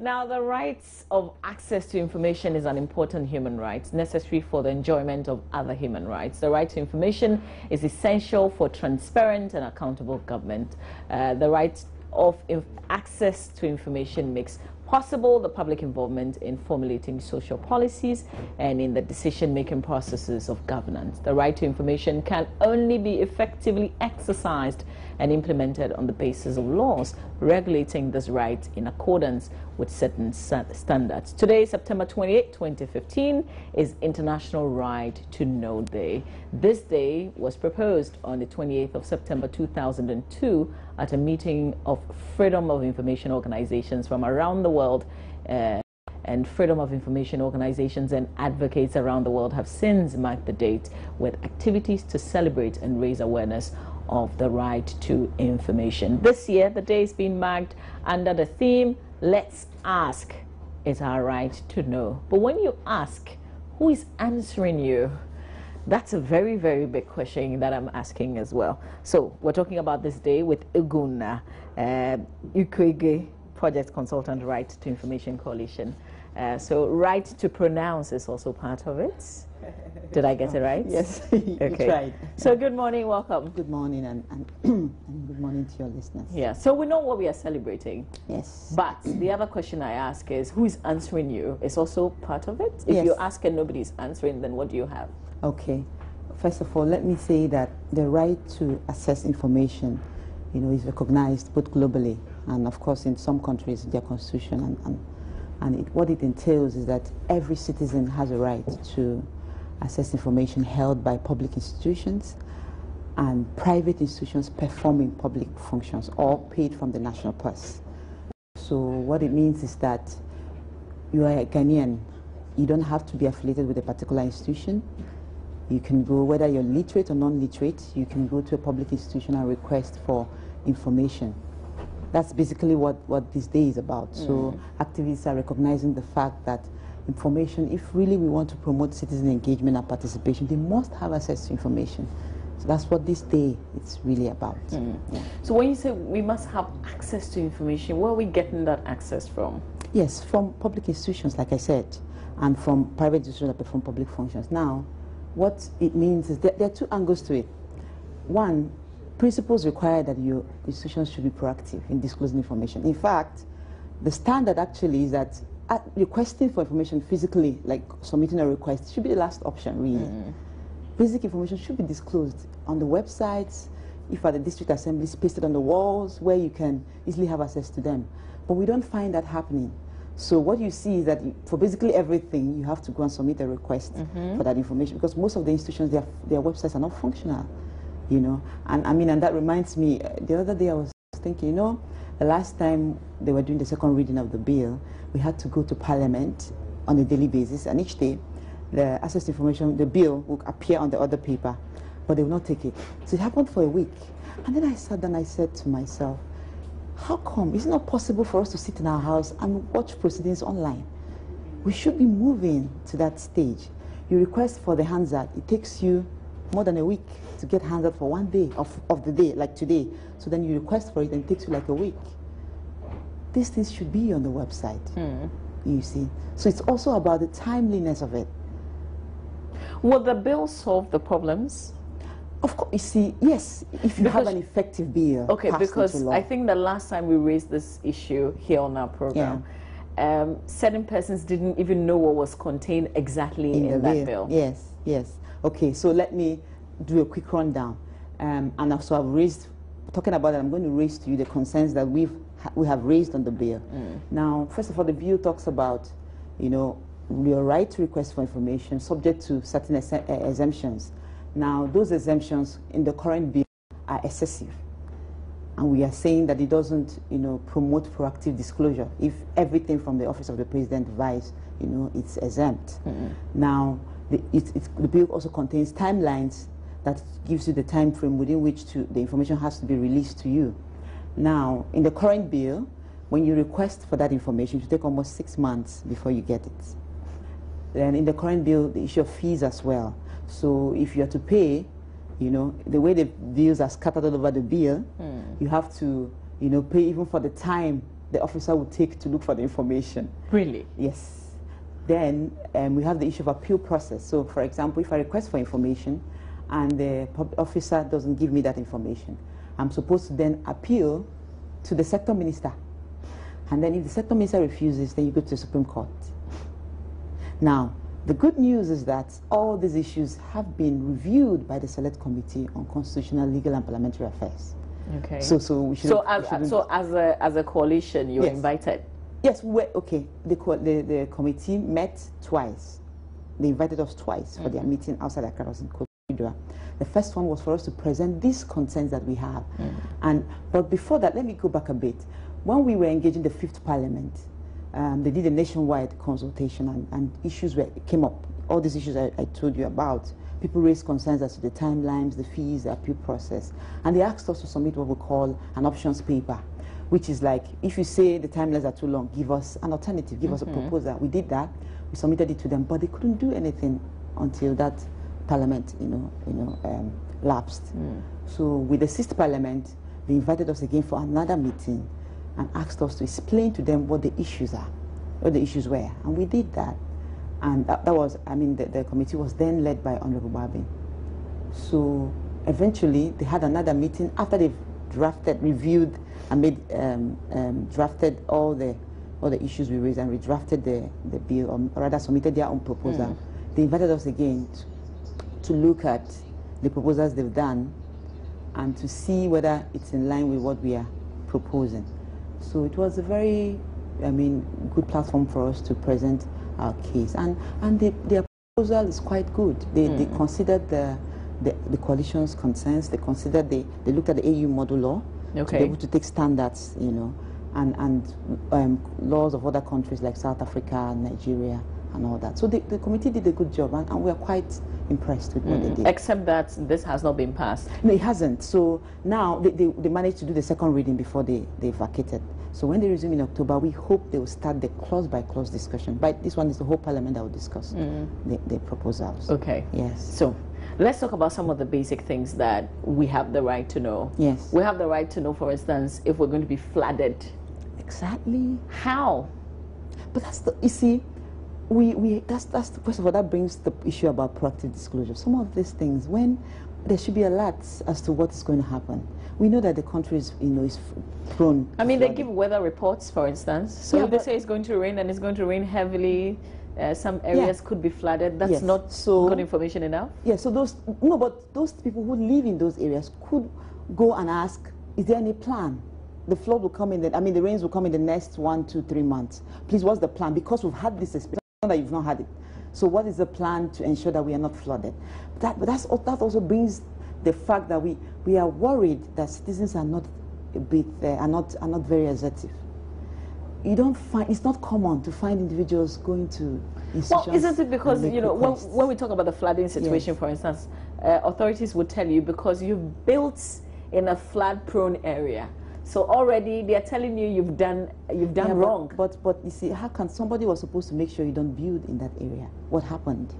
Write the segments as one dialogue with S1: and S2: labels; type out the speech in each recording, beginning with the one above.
S1: Now, the rights of access to information is an important human right necessary for the enjoyment of other human rights. The right to information is essential for transparent and accountable government. The right of access to information makes possible the public involvement in formulating social policies and in the decision-making processes of governance. The right to information can only be effectively exercised and implemented on the basis of laws regulating this right in accordance with certain standards. Today, September 28, 2015, is International Right to Know Day. This day was proposed on the 28th of September 2002 at a meeting of Freedom of Information organizations from around the world, and Freedom of Information organizations and advocates around the world have since marked the date with activities to celebrate and raise awareness of the right to information. This year, the day is being marked under the theme, Let's Ask, It's Our Right to Know. But when you ask, who is answering you? That's a very, very big question that I'm asking as well. So we're talking about this day with Uguna, Ukwege, Project Consultant Right to Information Coalition. So right to pronounce is also part of it. Did I get it right?
S2: Yes, you tried.
S1: So good morning, welcome.
S2: Good morning and good morning to your listeners.
S1: Yeah, so we know what we are celebrating.
S2: Yes.
S1: But the other question I ask is, who is answering you? Is also part of it? If
S2: Yes.
S1: you ask and nobody's answering, then what do you have?
S2: Okay. First of all, let me say that the right to access information, is recognized both globally and, of course, in some countries, their constitution. What it entails is that every citizen has a right to access information held by public institutions and private institutions performing public functions or paid from the national purse. So what it means is that you are a Ghanaian. You don't have to be affiliated with a particular institution. You can go, whether you're literate or non-literate, you can go to a public institution and request for information. That's basically what this day is about. So activists are recognizing the fact that information, if really we want to promote citizen engagement and participation, they must have access to information. So that's what this day is really about. Yeah.
S1: So when you say we must have access to information, where are we getting that access from?
S2: Yes, from public institutions, like I said, and from private institutions that perform public functions. Now, what it means is that there are two angles to it. One, principles require that your institutions should be proactive in disclosing information. In fact, the standard actually is that requesting for information physically, like submitting a request, should be the last option, really. Basic information should be disclosed on the websites, if at the district assemblies, pasted on the walls, where you can easily have access to them. But we don't find that happening. So what you see is that for basically everything, you have to go and submit a request for that information, because most of the institutions, their websites are not functional, And that reminds me, the other day I was thinking, the last time they were doing the second reading of the bill, we had to go to Parliament on a daily basis, and each day the access to information, the bill would appear on the other paper, but they would not take it. So it happened for a week. And then I sat down and I said to myself, how come? It's not possible for us to sit in our house and watch proceedings online. We should be moving to that stage. You request for the Hansard, it takes you more than a week to get Hansard for one day of the day, like today. So then you request for it and it takes you like a week. These things should be on the website, you see. So it's also about the timeliness of it.
S1: Will the bill solve the problems?
S2: Of course, you see, yes, if you have an effective bill.
S1: Okay, because I think the last time we raised this issue here on our program, certain persons didn't even know what was contained exactly in that bill.
S2: Yes, yes. Okay, so let me do a quick rundown. And also I've raised, talking about that, I'm going to raise to you the concerns that we have raised on the bill. Now, first of all, the bill talks about, your right to request for information subject to certain exemptions. Now, those exemptions in the current bill are excessive. And we are saying that it doesn't, promote proactive disclosure if everything from the Office of the President Vice, it's exempt. Now, the bill also contains timelines that gives you the time frame within which the information has to be released to you. Now, in the current bill, when you request for that information, it will take almost 6 months before you get it. Then in the current bill, the issue of fees as well. So if you are to pay, the way the bills are scattered all over the bill, you have to, pay even for the time the officer would take to look for the information.
S1: Really?
S2: Yes. Then we have the issue of appeal process. So, for example, if I request for information and the officer doesn't give me that information, I'm supposed to then appeal to the sector minister. And then if the sector minister refuses, then you go to the Supreme Court. Now, the good news is that all these issues have been reviewed by the Select Committee on Constitutional, Legal and Parliamentary Affairs.
S1: Okay.
S2: So we should.
S1: So as a coalition, you were invited.
S2: Yes, okay. The committee met twice. They invited us twice for their meeting outside Accra in Cote d'Ivoire. The first one was for us to present these concerns that we have. But before that, let me go back a bit. When we were engaging the Fifth Parliament, they did a nationwide consultation and issues came up. All these issues I told you about. People raised concerns as to the timelines, the fees, the appeal process. And they asked us to submit what we call an options paper, which is like, if you say the timelines are too long, give us an alternative, give us a proposal. We did that. We submitted it to them, but they couldn't do anything until that parliament, lapsed. So with the Sixth Parliament, they invited us again for another meeting and asked us to explain to them what the issues are, what the issues were. And we did that. And that was, the committee was then led by Honorable Barbin. So eventually, they had another meeting after they've reviewed and made, drafted all the issues we raised and redrafted the bill, or rather submitted their own proposal. They invited us again to look at the proposals they've done and to see whether it's in line with what we are proposing. So it was a very, good platform for us to present our case. And their proposal is quite good. They considered the coalition's concerns. They looked at the AU model law to be able to take standards, and laws of other countries like South Africa, Nigeria, and all that. So the committee did a good job, and we are quite impressed with what they did.
S1: Except that this has not been passed.
S2: No, it hasn't. So now they managed to do the second reading before they vacated. So when they resume in October, we hope they will start the clause-by-clause discussion. But this one is the whole parliament that will discuss the proposals.
S1: Okay.
S2: Yes.
S1: So let's talk about some of the basic things that we have the right to know.
S2: Yes.
S1: We have the right to know, for instance, if we're going to be flooded.
S2: Exactly.
S1: How?
S2: But that's the, you see, that's the, first of all, that brings the issue about proactive disclosure. Some of these things, when there should be alerts as to what is going to happen. We know that the country is, is prone.
S1: They give weather reports, for instance. So if they say it's going to rain and it's going to rain heavily, some areas could be flooded. That's not good information enough.
S2: Yeah. So but those people who live in those areas could go and ask, is there any plan? The flood will come in. The rains will come in the next 1, 2, 3 months. Please, what's the plan? Because we've had this experience, not that you've not had it. So what is the plan to ensure that we are not flooded? That also brings the fact that we are worried that citizens are not are not very assertive. You don't find, it's not common to find individuals going to institutions. Well,
S1: isn't it because when we talk about the flooding situation, for instance, authorities would tell you because you've built in a flood-prone area. So already they are telling you you've done wrong.
S2: But you see, how can somebody was supposed to make sure you don't build in that area? What happened?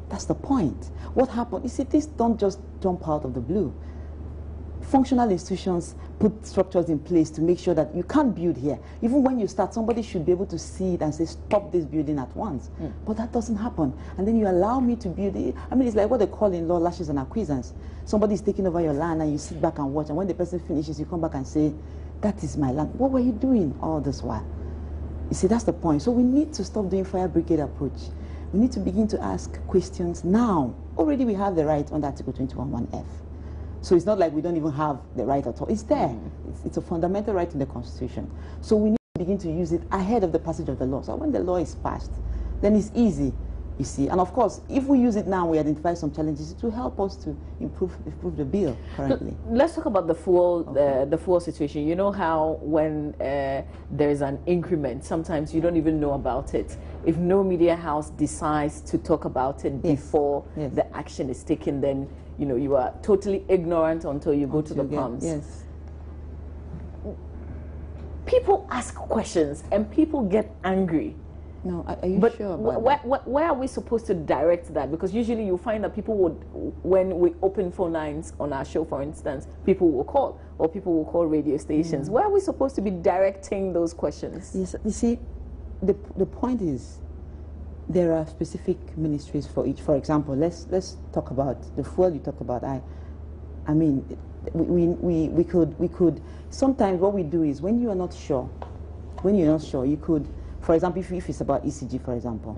S2: That's the point. What happened? You see, these don't just jump out of the blue. Functional institutions put structures in place to make sure that you can't build here. Even when you start, somebody should be able to see it and say, stop this building at once. But that doesn't happen. And then you allow me to build it. It's like what they call in law lashes and acquiescence. Somebody is taking over your land and you sit back and watch. And when the person finishes, you come back and say, that is my land. What were you doing all this while? You see, that's the point. So we need to stop doing fire brigade approach. We need to begin to ask questions now. Already we have the right under Article 21(1)(f). So it's not like we don't even have the right at all. It's there. It's a fundamental right in the Constitution. So we need to begin to use it ahead of the passage of the law. So when the law is passed, then it's easy, you see. And of course, if we use it now, we identify some challenges, it will help us to improve the bill currently.
S1: Let's talk about the fuel situation. You know how when there's an increment, sometimes you don't even know about it. If no media house decides to talk about it before the action is taken, then you are totally ignorant until you go to the pumps.
S2: Yes.
S1: People ask questions and people get angry.
S2: No, are you
S1: but
S2: sure about that?
S1: where are we supposed to direct that? Because usually you find that people would, when we open phone lines on our show, for instance, people will call, or people will call radio stations. Where are we supposed to be directing those questions?
S2: Yes, you see, the point is, there are specific ministries for each. For example, let's talk about the fuel you talked about. I mean, we could sometimes what we do is when you are not sure, you could, for example, if it's about ECG, for example,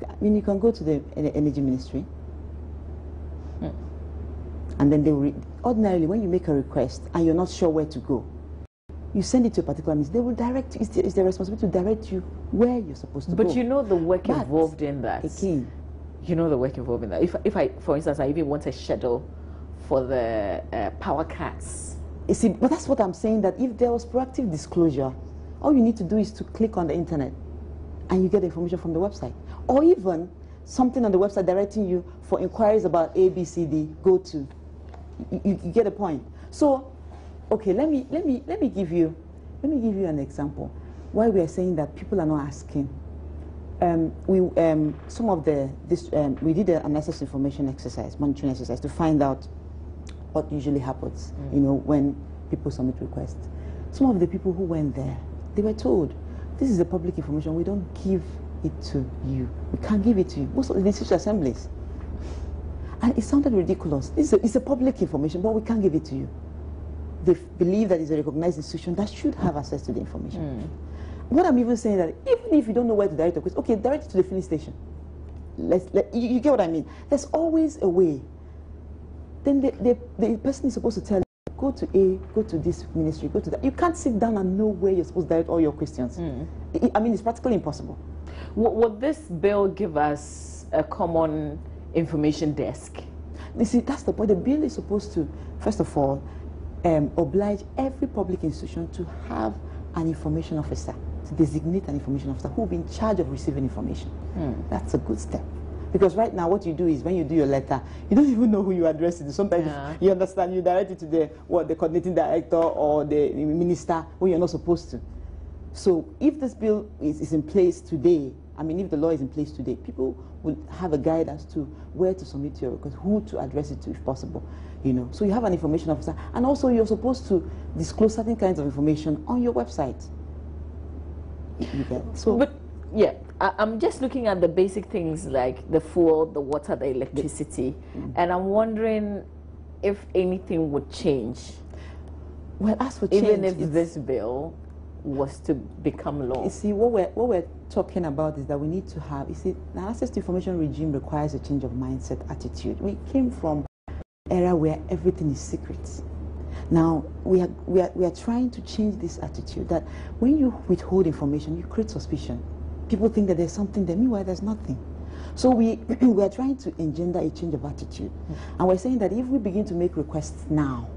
S2: I mean, you can go to the energy ministry, and then they will ordinarily, when you make a request and you're not sure where to go, you send it to a particular ministry. They will direct you. It's their responsibility to direct you where you're supposed to go.
S1: But you know the work involved in that.
S2: Again,
S1: you know the work involved in that. If I, for instance, I even want a schedule for the power cuts.
S2: You see, but that's what I'm saying, that if there was proactive disclosure, all you need to do is to click on the internet and you get information from the website. Or even something on the website directing you for inquiries about A, B, C, D, go to. You get a point. So, okay, let me give you an example why we are saying that people are not asking. We did an access information exercise, monitoring exercise, to find out what usually happens, you know, when people submit requests. Some of the people who went there, they were told, this is the public information, we don't give it to you. We can't give it to you. Most of the district assemblies. And it sounded ridiculous. It's a public information, but we can't give it to you. They believe that it's a recognized institution that should have access to the information. What I'm even saying that even if you don't know where to direct the question, okay, direct it to the filling station. You get what I mean? There's always a way. Then the person is supposed to tell you, go to A, go to this ministry, go to that. You can't sit down and know where you're supposed to direct all your questions. I mean, it's practically impossible.
S1: Would this bill give us a common information desk?
S2: You see, that's the point. The bill is supposed to, first of all, oblige every public institution to have an information officer, to designate an information officer who will be in charge of receiving information. That's a good step. Because right now what you do is when you do your letter, you don't even know who you address it to. Sometimes you understand, you direct it to the coordinating director or the minister when you're not supposed to. So if this bill is in place today, I mean, if the law is in place today, people will have a guide as to where to submit your request, who to address it to if possible, you know. So you have an information officer, and also you're supposed to disclose certain kinds of information on your website. You get it? So,
S1: but yeah, I'm just looking at the basic things like the fuel, the water, the electricity, and I'm wondering if anything would change.
S2: Well, as for change,
S1: even if this bill was to become law.
S2: You see, what we're talking about is that we need to have, you see, the access to information regime requires a change of mindset, attitude. We came from an era where everything is secret. Now, we are trying to change this attitude that when you withhold information, you create suspicion. People think that there's something there, meanwhile there's nothing. So we are trying to engender a change of attitude. And we're saying that if we begin to make requests now,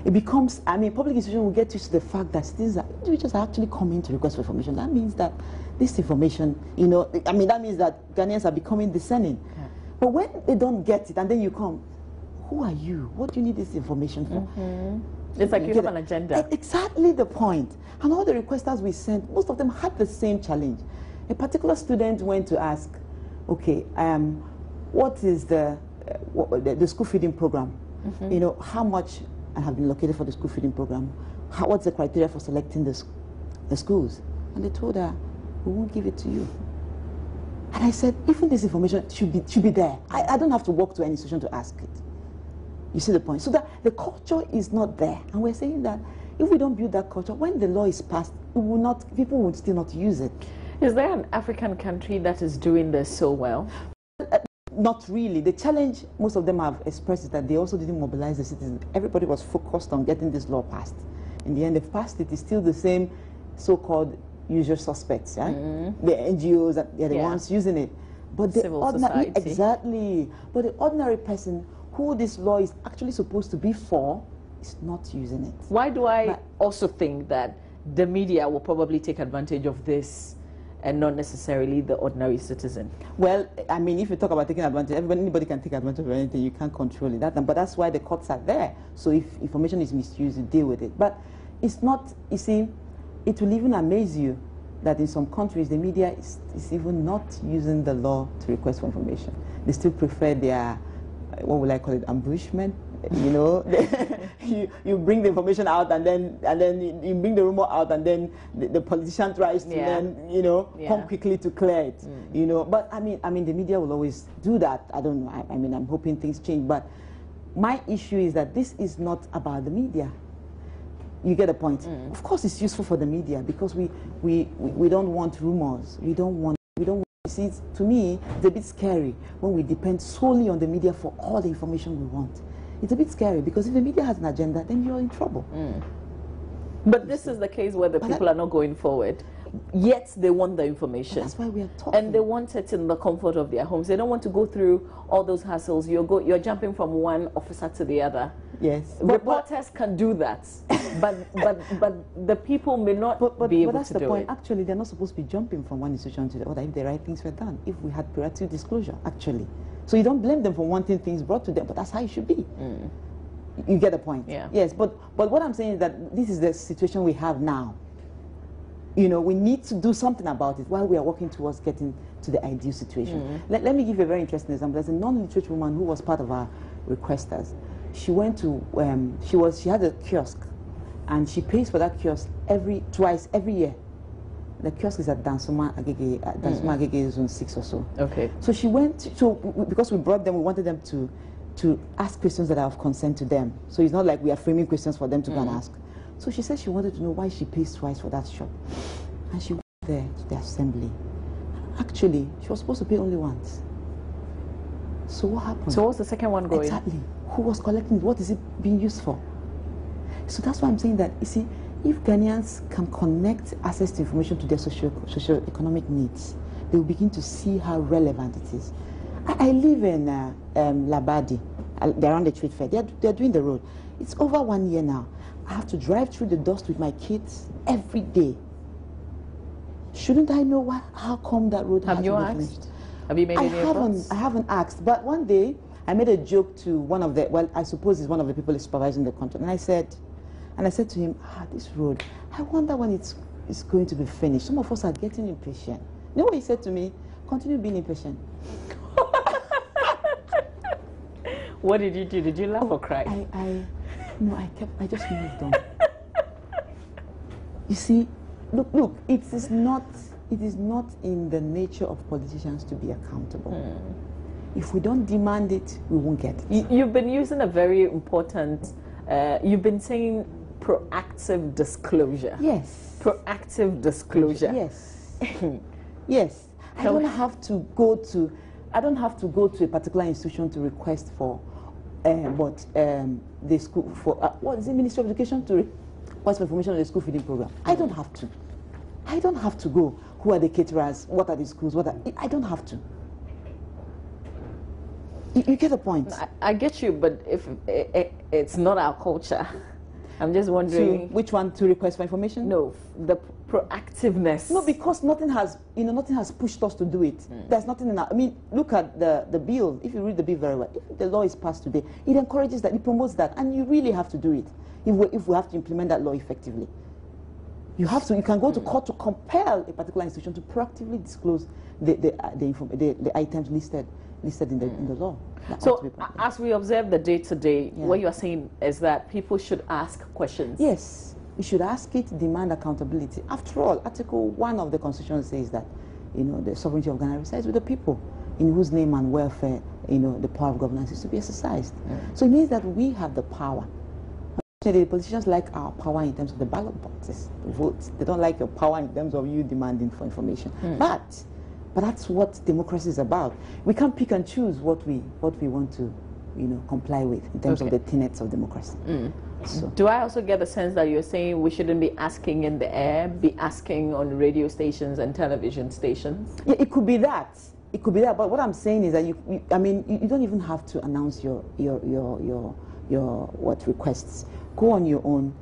S2: it becomes, I mean, public institution will get used to the fact that individuals are actually coming to request for information. That means that this information, you know, I mean, that means that Ghanaians are becoming discerning. But when they don't get it and then you come, who are you? What do you need this information for?
S1: It's like you have an agenda.
S2: Exactly the point. And all the requesters we sent, most of them had the same challenge. A particular student went to ask, okay, what is the school feeding program? You know, how much have been located for the school feeding program? What's the criteria for selecting the schools? And they told her, we won't give it to you. And I said, even this information should be there. I don't have to walk to any institution to ask it. You see the point? So that the culture is not there. And we're saying that if we don't build that culture, when the law is passed, people would still not use it.
S1: Is there an African country that is doing this so well?
S2: Not really. The challenge most of them have expressed is that they also didn't mobilize the citizens. Everybody was focused on getting this law passed. In the end, they've passed it. It's still the same so-called usual suspects. Yeah? The NGOs, they're the ones using it. But the
S1: civil society.
S2: Exactly. But the ordinary person who this law is actually supposed to be for is not using it.
S1: Why do I also think that the media will probably take advantage of this and not necessarily the ordinary citizen?
S2: Well, I mean, if you talk about taking advantage, anybody can take advantage of anything. You can't control it. But that's why the courts are there. So if information is misused, you deal with it. But it's not, you see, it will even amaze you that in some countries the media is even not using the law to request for information. They still prefer their, what would I call it, ambushment. You know, you bring the information out, and then you bring the rumor out, and then the politician tries to then, you know, come quickly to clear it. You know, but I mean the media will always do that. I don't know. I mean, I'm hoping things change, but my issue is that this is not about the media. You get a point. Of course, it's useful for the media because we don't want rumors. We don't want. See, to me, it's a bit scary when we depend solely on the media for all the information we want. It's a bit scary because if the media has an agenda, then you're in trouble.
S1: But this is the case where the people are not going forward, yet they want the information.
S2: That's why we are talking.
S1: And they want it in the comfort of their homes. They don't want to go through all those hassles. You're jumping from one officer to the other.
S2: Yes.
S1: Reporters can do that, but the people may not be able to do it. But
S2: that's the point. Actually, they're not supposed to be jumping from one institution to the other if the right things were done, if we had proactive disclosure, actually. So you don't blame them for wanting things brought to them, but that's how it should be. You get the point?
S1: Yeah.
S2: Yes, but what I'm saying is that this is the situation we have now. You know, we need to do something about it while we are working towards getting to the ideal situation. Let me give you a very interesting example. There's a non-literate woman who was part of our requesters. She went to, she had a kiosk, and she pays for that kiosk twice every year. The kiosk is at Dansuma Agege Zone 6 or so.
S1: Okay.
S2: So she went, because we brought them, we wanted them to ask questions that are of concern to them. So it's not like we are framing questions for them to go and ask. So she said she wanted to know why she pays twice for that shop. And she went there to the assembly. Actually, she was supposed to pay only once. So what happened?
S1: So what's the second one going?
S2: Exactly. Who was collecting it? What is it being used for? So that's why I'm saying that, you see, if Ghanaians can connect access to information to their socio-economic needs, they will begin to see how relevant it is. I live in Labadi. They're on the trade fair. They're doing the road. It's over 1 year now. I have to drive through the dust with my kids every day. Shouldn't I know how come that road has to be finished?
S1: Have you made any efforts?
S2: I haven't asked. But one day, I made a joke to one of the, well, I suppose it's one of the people supervising the contract. And I said to him, this road, I wonder when it's going to be finished. Some of us are getting impatient. You know what he said to me? Continue being impatient.
S1: What did you do? Did you laugh or cry?
S2: I just moved on. You see, look, it is not in the nature of politicians to be accountable. If we don't demand it, we won't get it.
S1: You've been using a very important, you've been saying proactive disclosure.
S2: Yes.
S1: Proactive disclosure.
S2: Yes. Yes. I don't have to go to a particular institution to request for the school for what is the Ministry of Education to request for information on the school feeding program. I don't have to. I don't have to go. Who are the caterers? What are the schools? I don't have to. You get the point.
S1: I get you, but if it's not our culture, I'm just wondering.
S2: Which one to request for information?
S1: No, the proactiveness.
S2: No, because nothing has pushed us to do it. There's nothing in our, I mean, look at the bill. If you read the bill very well, if the law is passed today, it encourages that, it promotes that, and you really have to do it if we have to implement that law effectively. You have to. You can go to court to compel a particular institution to proactively disclose the items listed in the law.
S1: So, as we observe the day-to-day, what you are saying is that people should ask questions.
S2: Yes, we should ask it, demand accountability. After all, Article 1 of the Constitution says that, the sovereignty of Ghana resides with the people, in whose name and welfare, the power of governance is to be exercised. So it means that we have the power. The politicians like our power in terms of the ballot boxes, the votes. They don't like your power in terms of you demanding for information. But that's what democracy is about. We can't pick and choose what we want to, comply with in terms of the tenets of democracy. So.
S1: Do I also get the sense that you're saying we shouldn't be asking in the air, be asking on radio stations and television stations?
S2: Yeah, it could be that. It could be that. But what I'm saying is that you don't even have to announce your requests. Go on your own,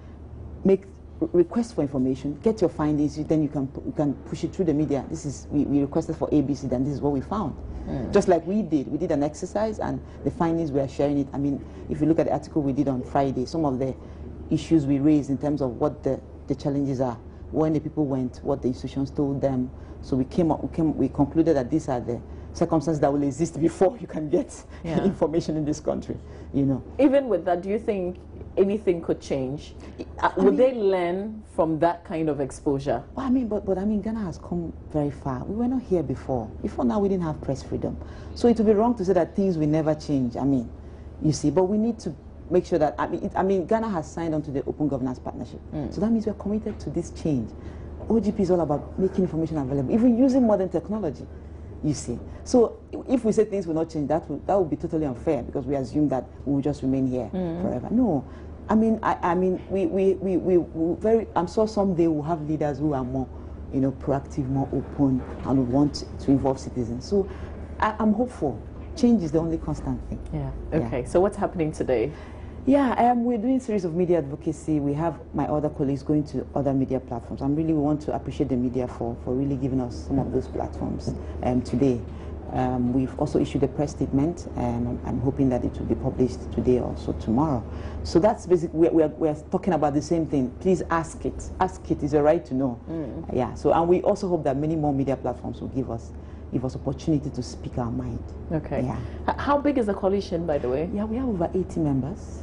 S2: make request for information, get your findings, then you can push it through the media. We requested for ABC, then this is what we found. Just like we did an exercise, and the findings we are sharing it. I mean, if you look at the article we did on Friday, some of the issues we raised in terms of what the challenges are, when the people went, what the institutions told them. So we concluded that these are the circumstances that will exist before you can get information in this country, you know.
S1: Even with that, do you think anything could change? Would they learn from that kind of exposure?
S2: Well, I mean, but I mean, Ghana has come very far. We were not here before. Before now, we didn't have press freedom. So it would be wrong to say that things will never change. I mean, you see, but we need to make sure that, I mean, Ghana has signed on to the Open Governance Partnership. So that means we're committed to this change. OGP is all about making information available, even using modern technology, you see. So if we say things will not change, that would be totally unfair, because we assume that we will just remain here forever. No. I mean, I'm sure someday we'll have leaders who are more, you know, proactive, more open, and who want to involve citizens. So I'm hopeful. Change is the only constant thing.
S1: Yeah. Okay. So what's happening today?
S2: Yeah, we're doing a series of media advocacy. We have my other colleagues going to other media platforms. We want to appreciate the media for really giving us some of those platforms today. We've also issued a press statement, and I'm hoping that it will be published today or so tomorrow. So that's basically, we're talking about the same thing. Please ask it. Ask it is a right to know. Yeah, so, and we also hope that many more media platforms will give us opportunity to speak our mind.
S1: Okay.
S2: Yeah.
S1: How big is the coalition, by the way?
S2: Yeah, we have over 80 members.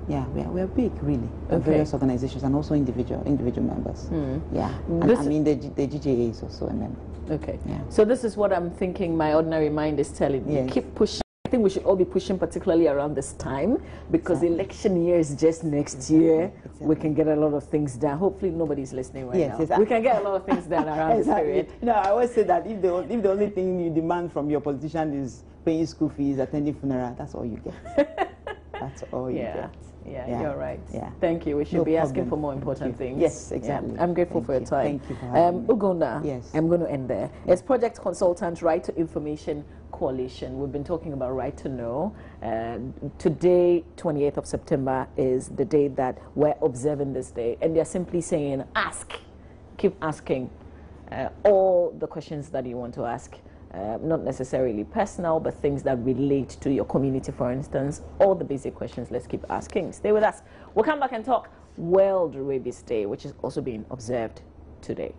S2: Yeah, we are big, really.
S1: Okay.
S2: Various organizations and also individual members. Yeah, and I mean the GJA is also a member.
S1: Okay.
S2: Yeah.
S1: So this is what I'm thinking. My ordinary mind is telling me.
S2: Yes.
S1: Keep pushing. I think we should all be pushing, particularly around this time, because election year is just next year. Exactly. We can get a lot of things done. Hopefully, nobody's listening right now.
S2: Yes,
S1: we can get a lot of things done around this period.
S2: You know, I always say that if the only thing you demand from your politician is paying school fees, attending funeral, that's all you get. That's all you get.
S1: Yeah, you're right.
S2: Yeah.
S1: Thank you. We should be asking for more important things.
S2: Yes, exactly.
S1: Yeah. I'm grateful for your time.
S2: Thank you for having me.
S1: Ugonna,
S2: yes.
S1: I'm going to end there. As Project Consultant, Right to Information Coalition, we've been talking about Right to Know. Today, 28th of September, is the day that we're observing this day. And they're simply saying, ask. Keep asking all the questions that you want to ask. Not necessarily personal, but things that relate to your community, for instance. All the basic questions, let's keep asking. Stay with us. We'll come back and talk World Rabies Day, which is also being observed today.